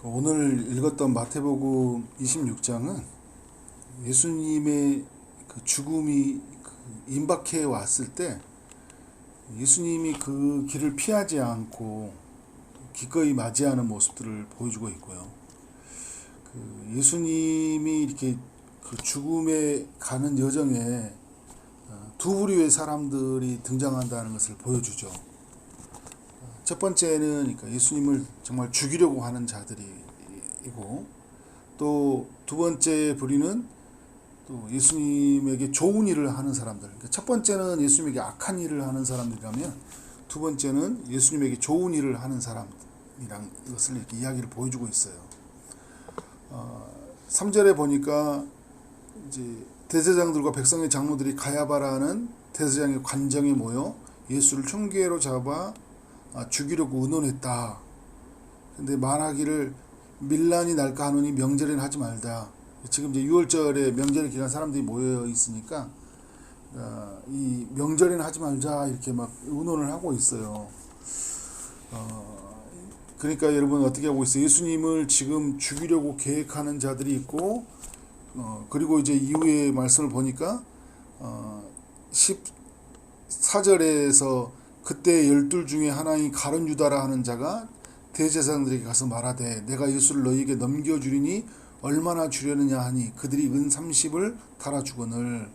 오늘 읽었던 마태복음 26장은 예수님의 그 죽음이 임박해 왔을 때 예수님이 그 길을 피하지 않고 기꺼이 맞이하는 모습들을 보여주고 있고요. 예수님이 이렇게 그 죽음에 가는 여정에 두 부류의 사람들이 등장한다는 것을 보여주죠. 첫 번째는 그러니까 예수님을 정말 죽이려고 하는 자들이고, 또 두 번째 부류는 또 예수님에게 좋은 일을 하는 사람들. 그러니까 첫 번째는 예수님에게 악한 일을 하는 사람들이라면, 두 번째는 예수님에게 좋은 일을 하는 사람이란 것을 이렇게 이야기를 보여주고 있어요. 3절에 보니까 이제 대제사장들과 백성의 장로들이 가야바라는 대제사장의 관정에 모여 예수를 총계로 잡아 죽이려고 의논했다. 근데 말하기를 밀란이 날까 하노니 명절에는 하지 말다. 지금 이제 6월절에 명절 기간 사람들이 모여 있으니까 이 명절에는 하지 말자 이렇게 막 의논을 하고 있어요. 그러니까 여러분 어떻게 하고 있어요? 예수님을 지금 죽이려고 계획하는 자들이 있고, 그리고 이제 이후의 말씀을 보니까 14절에서 그때 12 중에 하나인 가룟 유다라 하는 자가 대제사장들에게 가서 말하되 내가 예수를 너희에게 넘겨주리니 얼마나 주려느냐 하니 그들이 은 30을 달아주거늘.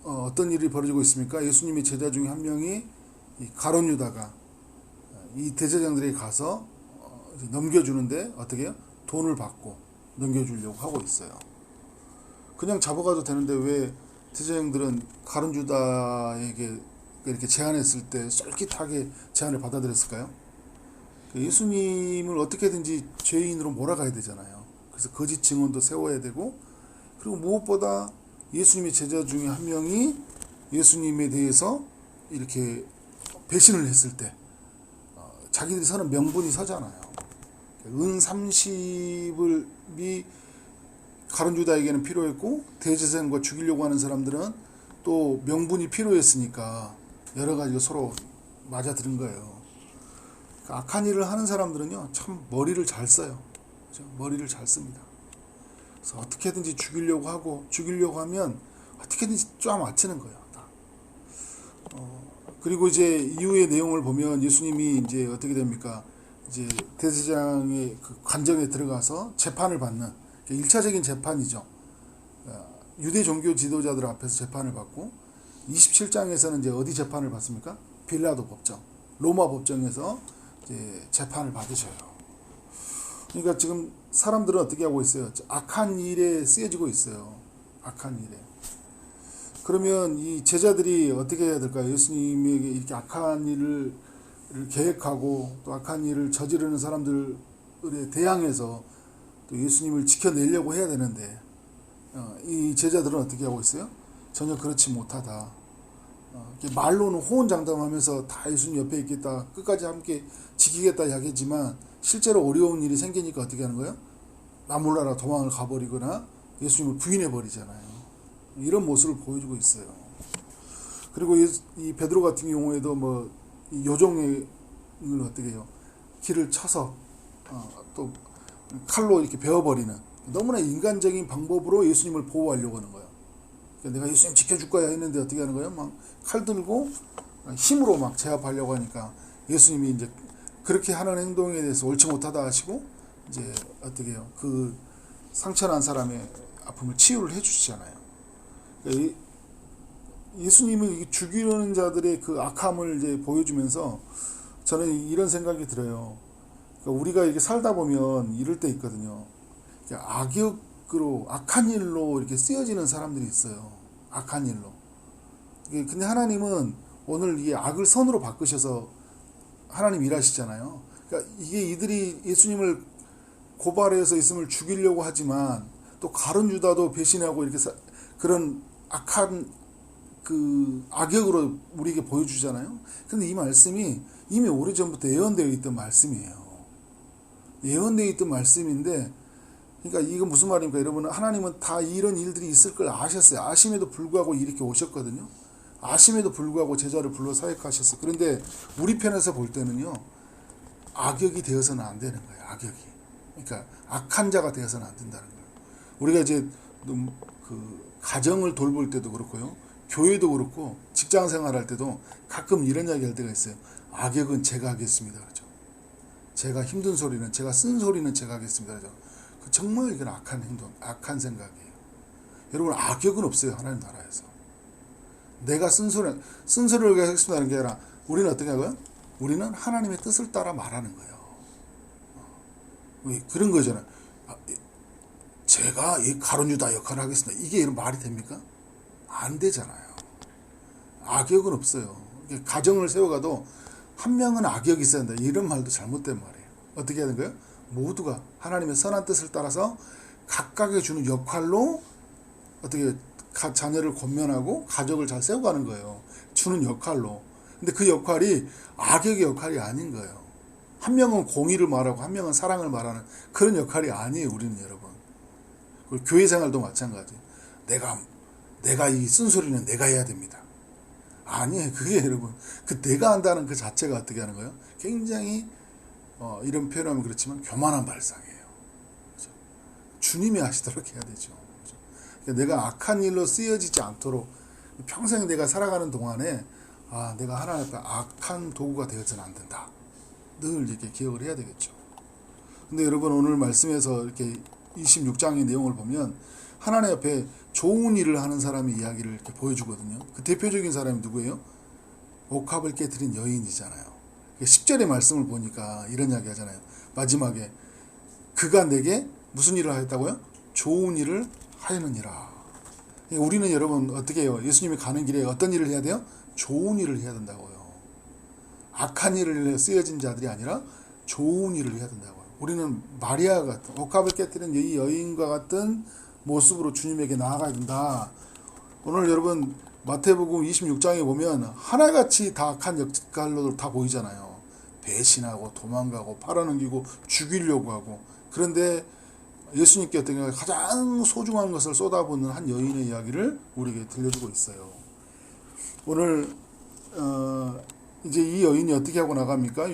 어떤 일이 벌어지고 있습니까? 예수님의 제자 중에 한 명이 가룟 유다가 이 대제사장들에게 가서 넘겨주는데 어떻게 해요? 돈을 받고 넘겨주려고 하고 있어요. 그냥 잡아가도 되는데 왜 대제사장들은 가룟 유다에게 이렇게 제안했을 때 쏠깃하게 제안을 받아들였을까요? 예수님을 어떻게든지 죄인으로 몰아가야 되잖아요. 그래서 거짓 증언도 세워야 되고, 그리고 무엇보다 예수님의 제자 중에 한 명이 예수님에 대해서 이렇게 배신을 했을 때 자기들이 서는 명분이 서잖아요. 은 30이 가룟 유다에게는 필요했고, 대제사장과 죽이려고 하는 사람들은 또 명분이 필요했으니까 여러 가지가 서로 맞아들은 거예요. 악한 일을 하는 사람들은요, 참 머리를 잘 써요. 그렇죠? 머리를 잘 씁니다. 그래서 어떻게든지 죽이려고 하고, 죽이려고 하면 어떻게든지 쫙 맞히는 거예요. 다. 그리고 이제 이후의 내용을 보면 예수님이 이제 어떻게 됩니까? 이제 대제사장의 그 관정에 들어가서 재판을 받는 1차적인 재판이죠. 유대 종교 지도자들 앞에서 재판을 받고, 27장에서는 이제 어디 재판을 받습니까? 빌라도 법정, 로마 법정에서 이제 재판을 받으셔요. 그러니까 지금 사람들은 어떻게 하고 있어요? 악한 일에 쓰여지고 있어요. 악한 일에. 그러면 이 제자들이 어떻게 해야 될까요? 예수님에게 이렇게 악한 일을 계획하고 또 악한 일을 저지르는 사람들에 대항해서 또 예수님을 지켜내려고 해야 되는데, 이 제자들은 어떻게 하고 있어요? 전혀 그렇지 못하다. 말로는 호언장담하면서 다 예수님 옆에 있겠다, 끝까지 함께 지키겠다 이야기했지만 실제로 어려운 일이 생기니까 어떻게 하는 거예요? 나 몰라라 도망을 가버리거나 예수님을 부인해버리잖아요. 이런 모습을 보여주고 있어요. 그리고 이 베드로 같은 경우에도 뭐 요종을 어떻게 해요? 길을 쳐서 또 칼로 이렇게 베어버리는 너무나 인간적인 방법으로 예수님을 보호하려고 하는 거예요. 내가 예수님 지켜줄 거야 했는데 어떻게 하는 거예요? 막 칼 들고 힘으로 막 제압하려고 하니까 예수님이 이제 그렇게 하는 행동에 대해서 옳지 못하다 하시고 이제 어떻게 해요? 그 상처난 사람의 아픔을 치유를 해주시잖아요. 그러니까 예수님을 죽이려는 자들의 그 악함을 이제 보여주면서 저는 이런 생각이 들어요. 그러니까 우리가 이렇게 살다 보면 이럴 때 있거든요. 악역으로, 악한 일로 이렇게 쓰여지는 사람들이 있어요. 악한 일로. 근데 하나님은 오늘 이 악을 선으로 바꾸셔서 하나님 일하시잖아요. 그러니까 이게 이들이 예수님을 고발해서 예수님을 죽이려고 하지만 또 가룟 유다도 배신하고 이렇게 그런 악한 그 악역으로 우리에게 보여주잖아요. 그런데 이 말씀이 이미 오래전부터 예언되어 있던 말씀이에요. 예언되어 있던 말씀인데, 그러니까 이건 무슨 말입니까? 여러분, 하나님은 다 이런 일들이 있을 걸 아셨어요. 아심에도 불구하고 이렇게 오셨거든요. 아심에도 불구하고 제자를 불러 사역하셨어요. 그런데 우리 편에서 볼 때는요, 악역이 되어서는 안 되는 거예요. 악역이. 그러니까 악한 자가 되어서는 안 된다는 거예요. 우리가 이제 그 가정을 돌볼 때도 그렇고요. 교회도 그렇고 직장 생활할 때도 가끔 이런 이야기 할 때가 있어요. 악역은 제가 하겠습니다. 그렇죠. 제가 힘든 소리는, 제가 쓴 소리는 제가 하겠습니다. 그렇죠. 정말 이건 악한 행동, 악한 생각이에요. 여러분, 악역은 없어요. 하나님 나라에서. 내가 쓴소리를 하겠습니다는 게 아니라 우리는 어떻게 하고요? 우리는 하나님의 뜻을 따라 말하는 거예요. 그런 거잖아요. 제가 이 가룟유다 역할을 하겠습니다. 이게 말이 됩니까? 안 되잖아요. 악역은 없어요. 가정을 세워가도 한 명은 악역이 있어야 된다. 이런 말도 잘못된 말이에요. 어떻게 해야 되는 거예요? 모두가 하나님의 선한 뜻을 따라서 각각의 주는 역할로 어떻게 자녀를 권면하고 가족을 잘 세워가는 거예요. 주는 역할로. 근데 그 역할이 악역의 역할이 아닌 거예요. 한 명은 공의를 말하고 한 명은 사랑을 말하는 그런 역할이 아니에요. 우리는 여러분. 그리고 교회 생활도 마찬가지예요. 내가 이 쓴소리는 내가 해야 됩니다. 아니에요. 그게 여러분, 그 내가 한다는 그 자체가 어떻게 하는 거예요? 굉장히 이런 표현하면 그렇지만 교만한 발상이에요. 그렇죠? 주님이 하시도록 해야 되죠. 그렇죠? 그러니까 내가 악한 일로 쓰여지지 않도록 평생 내가 살아가는 동안에 내가 하나님 앞에 악한 도구가 되어서는 안 된다. 늘 이렇게 기억을 해야 되겠죠. 근데 여러분, 오늘 말씀에서 이렇게 26장의 내용을 보면 하나님 앞에 좋은 일을 하는 사람의 이야기를 이렇게 보여주거든요. 그 대표적인 사람이 누구예요? 옥합을 깨뜨린 여인이잖아요. 10절의 말씀을 보니까 이런 이야기 하잖아요. 마지막에 그가 내게 무슨 일을 하였다고요? 좋은 일을 하였느니라. 우리는 여러분 어떻게 해요? 예수님이 가는 길에 어떤 일을 해야 돼요? 좋은 일을 해야 된다고요. 악한 일을 쓰여진 자들이 아니라 좋은 일을 해야 된다고요. 우리는 마리아 같은 옥합을 깨뜨린 이 여인과 같은 모습으로 주님에게 나아가야 된다. 오늘 여러분 마태복음 26장에 보면 하나같이 다 악한 역할로들 다 보이잖아요. 배신하고 도망가고 팔아넘기고 죽이려고 하고. 그런데 예수님께 어떤 가장 소중한 것을 쏟아붓는 한 여인의 이야기를 우리에게 들려주고 있어요. 오늘 이제 이 여인이 어떻게 하고 나갑니까?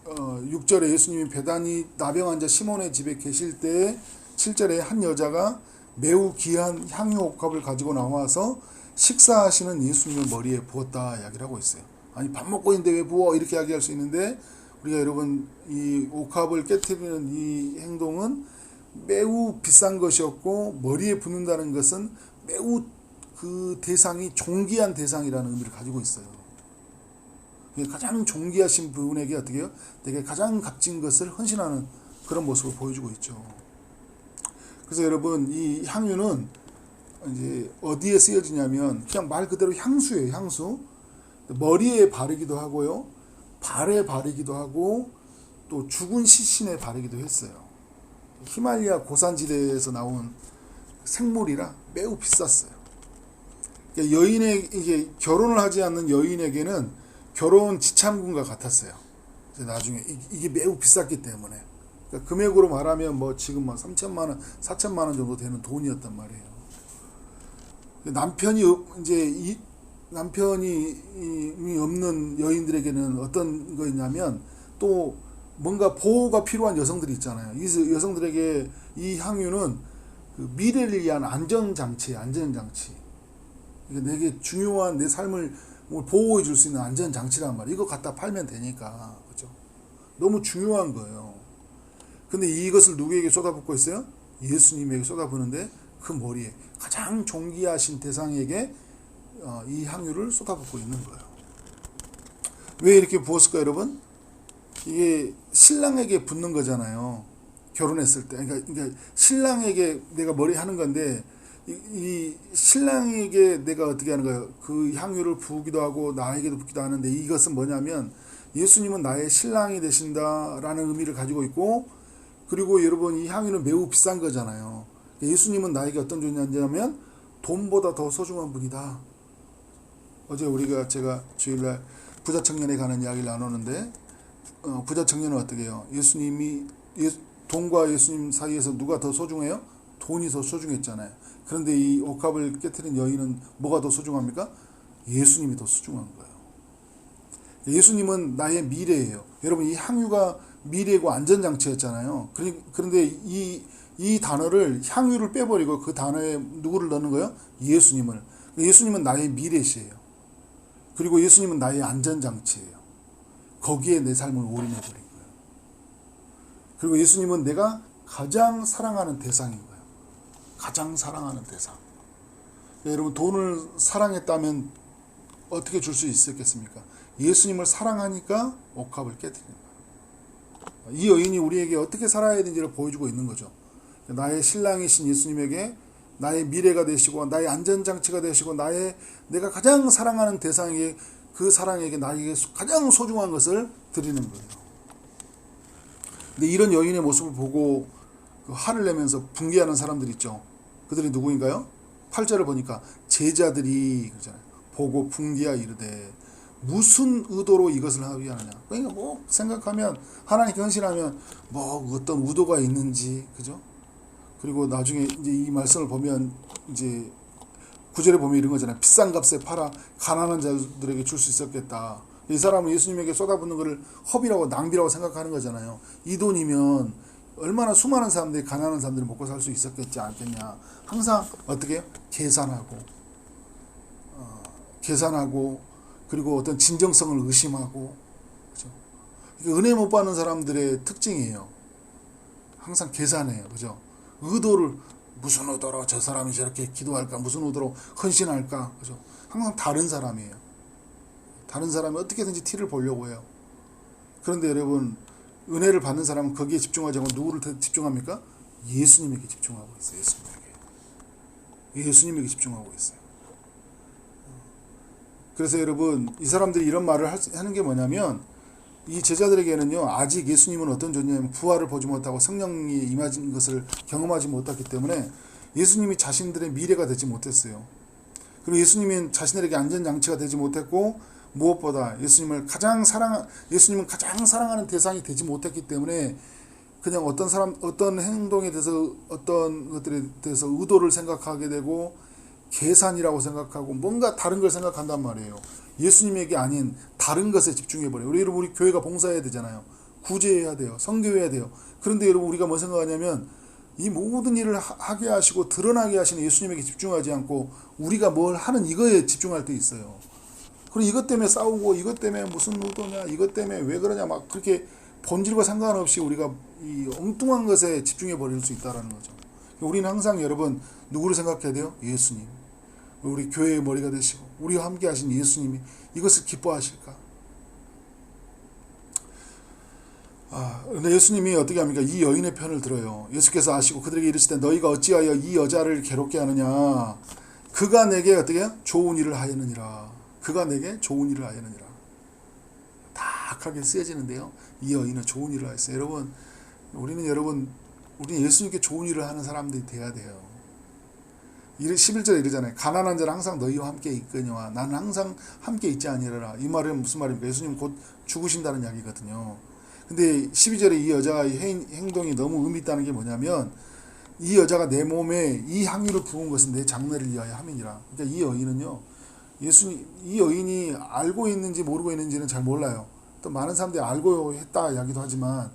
6절에 예수님이 베다니 나병 환자 시몬의 집에 계실 때 7절에 한 여자가 매우 귀한 향유 옥합을 가지고 나와서 식사하시는 예수님의 머리에 부었다 이야기를 하고 있어요. 아니 밥 먹고 있는데 왜 부어? 이렇게 이야기할 수 있는데 우리가 여러분 이 옥합을 깨뜨리는 이 행동은 매우 비싼 것이었고 머리에 붓는다는 것은 매우 그 대상이 존귀한 대상이라는 의미를 가지고 있어요. 가장 존귀하신 분에게 어떻게 해요? 되게 가장 값진 것을 헌신하는 그런 모습을 보여주고 있죠. 그래서 여러분 이 향유는 이제 어디에 쓰여지냐면 그냥 말 그대로 향수예요. 향수. 머리에 바르기도 하고요. 발에 바르기도 하고 또 죽은 시신에 바르기도 했어요. 히말리아 고산지대에서 나온 생물이라 매우 비쌌어요. 그러니까 이게 결혼을 하지 않는 여인에게는 결혼 지참금과 같았어요. 나중에 이게 매우 비쌌기 때문에. 그러니까 금액으로 말하면 뭐 지금 뭐 3천만 원, 4천만 원 정도 되는 돈이었단 말이에요. 남편이 없는 여인들에게는 어떤 거였냐면 또 뭔가 보호가 필요한 여성들이 있잖아요. 이 여성들에게 이 향유는 그 미래를 위한 안전장치예요. 안전장치. 그러니까 내게 중요한 내 삶을 보호해 줄 수 있는 안전장치란 말이에요. 이거 갖다 팔면 되니까. 그렇죠? 너무 중요한 거예요. 근데 이것을 누구에게 쏟아붓고 있어요? 예수님에게 쏟아부는데 그 머리에 가장 존귀하신 대상에게 이 향유를 쏟아붓고 있는 거예요. 왜 이렇게 부었을까요, 여러분? 이게 신랑에게 붓는 거잖아요. 결혼했을 때. 그러니까 신랑에게 내가 머리 하는 건데 이 신랑에게 내가 어떻게 하는 거예요? 그 향유를 부으기도 하고 나에게도 붓기도 하는데 이것은 뭐냐면 예수님은 나의 신랑이 되신다라는 의미를 가지고 있고 그리고 여러분 이 향유는 매우 비싼 거잖아요. 예수님은 나에게 어떤 존재냐면 돈보다 더 소중한 분이다. 어제 제가 주일날 부자 청년에 관한 이야기를 나누는데 부자 청년은 어떻게 해요? 돈과 예수님 사이에서 누가 더 소중해요? 돈이 더 소중했잖아요. 그런데 이 옥합을 깨뜨린 여인은 뭐가 더 소중합니까? 예수님이 더 소중한 거예요. 예수님은 나의 미래예요. 여러분, 이 향유가 미래고 안전장치였잖아요. 그런데 이 단어를, 향유를 빼버리고 그 단어에 누구를 넣는 거예요? 예수님을. 예수님은 나의 미래시예요. 그리고 예수님은 나의 안전장치예요. 거기에 내 삶을 올인해버린 거예요. 그리고 예수님은 내가 가장 사랑하는 대상인 거예요. 가장 사랑하는 대상. 여러분, 돈을 사랑했다면 어떻게 줄 수 있었겠습니까? 예수님을 사랑하니까 옥합을 깨뜨리는 거예요. 이 여인이 우리에게 어떻게 살아야 되는지를 보여주고 있는 거죠. 나의 신랑이신 예수님에게 나의 미래가 되시고 나의 안전장치가 되시고 내가 가장 사랑하는 대상에게, 그 사랑에게 나에게 가장 소중한 것을 드리는 거예요. 근데 이런 여인의 모습을 보고 화를 내면서 붕괴하는 사람들 있죠. 그들이 누구인가요? 8절을 보니까 제자들이 그러잖아요. 보고 붕괴하 이르되 무슨 의도로 이것을 하게 하느냐. 그러니까 뭐 생각하면, 하나님께 헌신하면 뭐 어떤 의도가 있는지, 그죠? 그리고 나중에 이제 이 말씀을 보면 이제 9절에 보면 이런 거잖아요. 비싼 값에 팔아 가난한 자들에게 줄 수 있었겠다. 이 사람은 예수님에게 쏟아붓는 것을 허비라고, 낭비라고 생각하는 거잖아요. 이 돈이면 얼마나 수많은 사람들이, 가난한 사람들이 먹고 살 수 있었겠지 않겠냐. 항상 어떻게 해요? 계산하고 그리고 어떤 진정성을 의심하고, 그죠? 은혜 못 받는 사람들의 특징이에요. 항상 계산해요, 그죠? 의도를, 무슨 의도로 저 사람이 저렇게 기도할까, 무슨 의도로 헌신할까, 그죠? 항상 다른 사람이에요. 다른 사람이 어떻게든지 티를 보려고 해요. 그런데 여러분, 은혜를 받는 사람은 거기에 집중하지 않고 누구를 집중합니까? 예수님에게 집중하고 있어요. 예수님에게 집중하고 있어요. 그래서 여러분, 이 사람들이 이런 말을 하는 게 뭐냐면, 이 제자들에게는요, 아직 예수님은 어떤 존재냐면 부활을 보지 못하고 성령이 임하신 것을 경험하지 못했기 때문에 예수님이 자신들의 미래가 되지 못했어요. 그리고 예수님은 자신들에게 안전장치가 되지 못했고, 무엇보다 예수님은 가장 사랑하는 대상이 되지 못했기 때문에 그냥 어떤 행동에 대해서, 어떤 것들에 대해서 의도를 생각하게 되고, 계산이라고 생각하고 뭔가 다른 걸 생각한단 말이에요. 예수님에게 아닌 다른 것에 집중해버려요. 우리 교회가 봉사해야 되잖아요. 구제해야 돼요. 선교해야 돼요. 그런데 여러분, 우리가 뭐 생각하냐면, 이 모든 일을 하게 하시고 드러나게 하시는 예수님에게 집중하지 않고 우리가 뭘 하는 이거에 집중할 때 있어요. 그리고 이것 때문에 싸우고, 이것 때문에 무슨 의도냐, 이것 때문에 왜 그러냐, 막 그렇게 본질과 상관없이 우리가 이 엉뚱한 것에 집중해 버릴 수 있다는 거죠. 우리는 항상 여러분, 누구를 생각해야 돼요? 예수님. 우리 교회의 머리가 되시고 우리와 함께 하신 예수님이 이것을 기뻐하실까? 근데 예수님이 어떻게 합니까? 이 여인의 편을 들어요. 예수께서 아시고 그들에게 이르시되 너희가 어찌하여 이 여자를 괴롭게 하느냐? 그가 내게 어떻게 해요? 좋은 일을 하였느니라. 그가 내게 좋은 일을 하였느니라. 다악하게 쓰여지는데요, 이 여인은 좋은 일을 하였어요. 여러분, 우리는 예수님께 좋은 일을 하는 사람들이 돼야 돼요. 11절에 이러잖아요. 가난한 자는 항상 너희와 함께 있거니와 나는 항상 함께 있지 아니하리라. 이 말은 무슨 말입니까? 예수님 곧 죽으신다는 이야기거든요. 근데 12절에 이 여자의 행동이 너무 의미 있다는 게 뭐냐면, 이 여자가 내 몸에 이 향유를 부은 것은 내 장래를 위하여 함이니라. 그러니까 이 여인은요, 이 여인이 알고 있는지 모르고 있는지는 잘 몰라요. 또 많은 사람들이 알고 했다 이야기도 하지만,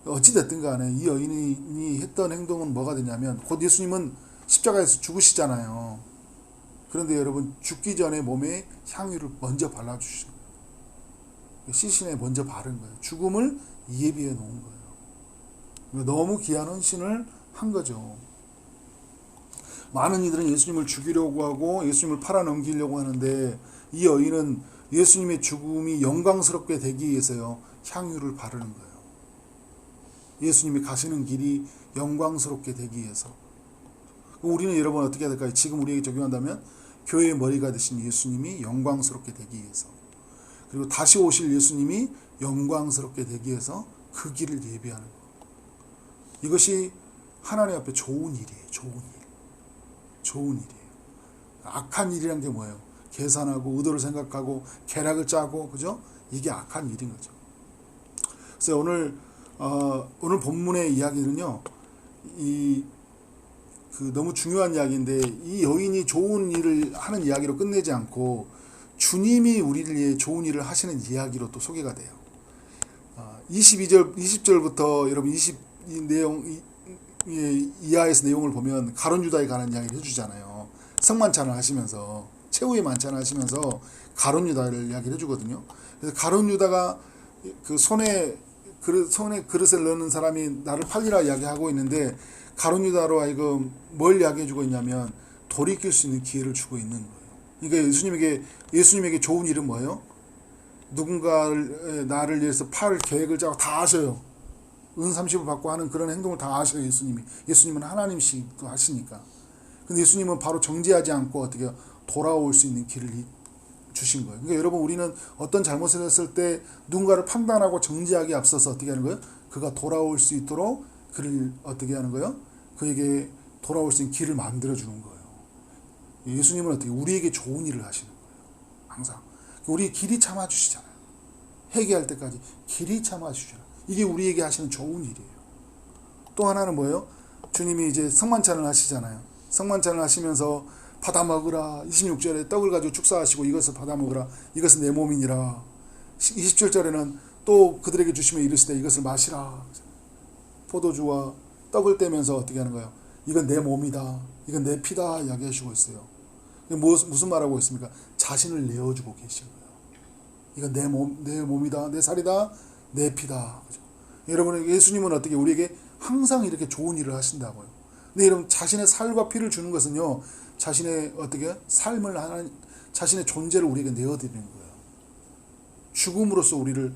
어찌됐든 간에 이 여인이 했던 행동은 뭐가 되냐면, 곧 예수님은 십자가에서 죽으시잖아요. 그런데 여러분, 죽기 전에 몸에 향유를 먼저 발라주신 거예요. 시신에 먼저 바른 거예요. 죽음을 예비해 놓은 거예요. 너무 귀한 헌신을 한 거죠. 많은 이들은 예수님을 죽이려고 하고 예수님을 팔아넘기려고 하는데, 이 여인은 예수님의 죽음이 영광스럽게 되기 위해서요, 향유를 바르는 거예요. 예수님이 가시는 길이 영광스럽게 되기 위해서. 우리는 여러분 어떻게 해야 될까요? 지금 우리에게 적용한다면, 교회의 머리가 되신 예수님이 영광스럽게 되기 위해서, 그리고 다시 오실 예수님이 영광스럽게 되기 위해서 그 길을 예비하는 것. 이것이 하나님 앞에 좋은 일이에요. 좋은 일이에요. 악한 일이란 게 뭐예요? 계산하고 의도를 생각하고 계략을 짜고, 그죠? 이게 악한 일인 거죠. 그래서 오늘 본문의 이야기는요, 너무 중요한 이야기인데, 이 여인이 좋은 일을 하는 이야기로 끝내지 않고 주님이 우리를 위해 좋은 일을 하시는 이야기로 또 소개가 돼요. 20절부터 여러분 이 내용 이하에서 내용을 보면 가룟 유다에 관한 이야기를 해주잖아요. 성만찬을 하시면서 최후의 만찬을 하시면서 가룟 유다를 이야기를 해주거든요. 그래서 가룟 유다가 그 손에 그릇을 넣는 사람이 나를 팔리라 이야기하고 있는데 가룟 유다로 하여금 뭘 이야기해주고 있냐면 돌이킬 수 있는 기회를 주고 있는 거예요. 그러니까 예수님에게 좋은 일은 뭐예요? 누군가를 나를 위해서 팔 계획을 짜고 다 하셔요. 은 30을 받고 하는 그런 행동을 다 하셔요. 예수님은 하나님이시기도 하시니까. 근데 예수님은 바로 정지하지 않고 어떻게 돌아올 수 있는 길을 주신 거예요. 그러니까 여러분 우리는 어떤 잘못을 했을 때 누군가를 판단하고 정지하기 앞서서 어떻게 하는 거예요? 그가 돌아올 수 있도록 그를 어떻게 하는 거예요? 그에게 돌아올 수 있는 길을 만들어 주는 거예요. 예수님은 어떻게 우리에게 좋은 일을 하시는 거예요. 항상 우리 길이 참아 주시잖아요. 회개할 때까지 길이 참아 주시잖아요. 이게 우리에게 하시는 좋은 일이에요. 또 하나는 뭐예요? 주님이 이제 성만찬을 하시잖아요. 성만찬을 하시면서 받아 먹으라. 26절에 떡을 가지고 축사하시고 이것을 받아 먹으라. 이것은 내 몸이니라. 27절에는 또 그들에게 주시며 이르시되 이것을 마시라. 포도주와 떡을 떼면서 어떻게 하는 거예요? 이건 내 몸이다. 이건 내 피다. 이야기하시고 있어요. 무슨 말하고 있습니까? 자신을 내어주고 계신 거예요. 이건 내 몸이다. 내 살이다. 내 피다. 그죠? 여러분, 예수님은 어떻게 우리에게 항상 이렇게 좋은 일을 하신다고요. 근데 여러분, 자신의 살과 피를 주는 것은요, 자신의 어떻게 삶을 자신의 존재를 우리에게 내어드리는 거예요. 죽음으로써 우리를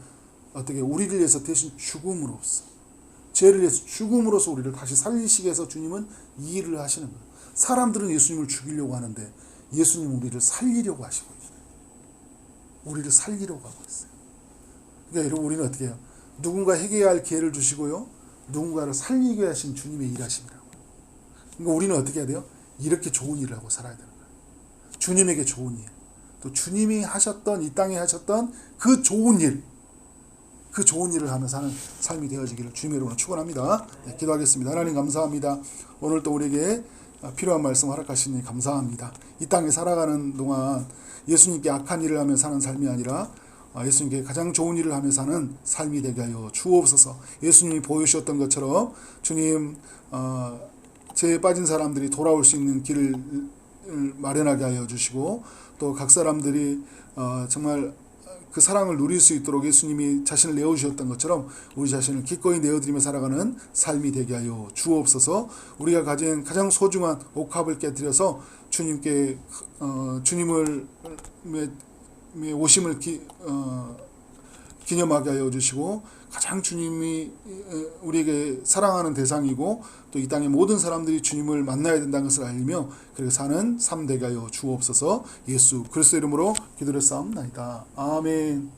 위해서 대신 죽음으로써, 죄를 위해서 죽음으로써 우리를 다시 살리시기 위해서 주님은 이 일을 하시는 거예요. 사람들은 예수님을 죽이려고 하는데 예수님은 우리를 살리려고 하시고 있어요. 우리를 살리려고 하고 있어요. 그러니까 여러분, 우리는 어떻게 해요? 누군가 회개해야 할 기회를 주시고요, 누군가를 살리게 하신 주님의 일하심이라고. 그러니까 우리는 어떻게 해야 돼요? 이렇게 좋은 일을 하고 살아야 되는 거예요. 주님에게 좋은 일, 또 주님이 하셨던, 이 땅에 하셨던 그 좋은 일, 그 좋은 일을 하며 사는 삶이 되어지기를 주님의 이름으로 축원합니다. 네, 기도하겠습니다. 하나님 감사합니다. 오늘 또 우리에게 필요한 말씀 허락하시니 감사합니다. 이 땅에 살아가는 동안 예수님께 악한 일을 하며 사는 삶이 아니라 예수님께 가장 좋은 일을 하며 사는 삶이 되게 하여 주옵소서. 예수님이 보여주셨던 것처럼 주님, 죄에 빠진 사람들이 돌아올 수 있는 길을 마련하게 하여 주시고, 또 각 사람들이 정말 그 사랑을 누릴 수 있도록 예수님이 자신을 내어주셨던 것처럼 우리 자신을 기꺼이 내어드리며 살아가는 삶이 되게 하여 주옵소서. 우리가 가진 가장 소중한 옥합을 깨뜨려서 주님께 주님을 오심을 기념하게 하여 주시고, 가장 주님이 우리에게 사랑하는 대상이고 또 이 땅의 모든 사람들이 주님을 만나야 된다는 것을 알며 그렇게 사는 삶 되게 하여 주옵소서. 예수 그리스도 이름으로 기도를 싸움나이다. 아멘.